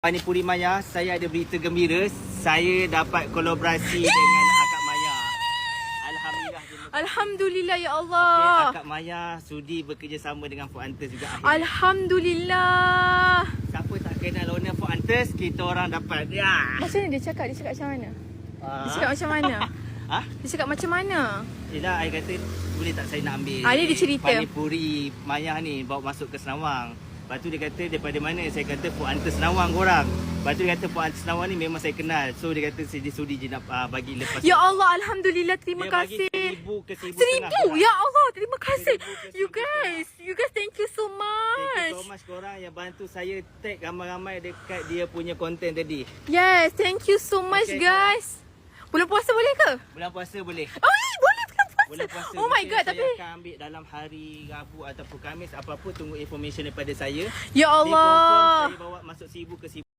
Pani Puri Maya, saya ada berita gembira. Saya dapat kolaborasi dengan Akak Maya. Alhamdulillah. Alhamdulillah ya Okay, Allah. Akak Maya sudi bekerjasama dengan Food Hunters juga akhirnya. Alhamdulillah. Siapa tak kenal owner Food Hunters, kita orang dapat. Ya. Macam mana dia cakap? Dia cakap macam mana? Dia cakap macam mana? Ha? Dia cakap macam mana? Yelah, saya kata boleh tak saya nak ambil Dia cerita. Pani Puri Maya ni bawa masuk ke Senawang. Lepas tu dia kata daripada mana? Saya kata Food Hunters Senawang korang. Lepas tu dia kata Food Hunters Senawang ni memang saya kenal. So dia kata dia sudi je nak bagi lepas. Ya Allah, Alhamdulillah. Terima dia kasih. bagi 1,000 ke 1,500. 1,000? Ya Allah, terima kasih. 1,000 ke You guys, thank you so Thank you so much. much korang yang bantu saya tag ramai-ramai dekat dia punya konten tadi. Yes, thank you so much Okay, guys. Bulan puasa boleh ke? Bulan puasa boleh. Oh, boleh bulan puasa. Bulan puasa. Oh my god, saya tapi akan ambil dalam hari Rabu ataupun Khamis. Apa-apa tunggu information daripada saya. ya Dia confirm Allah. saya bawa masuk 1,000 ke 1,500.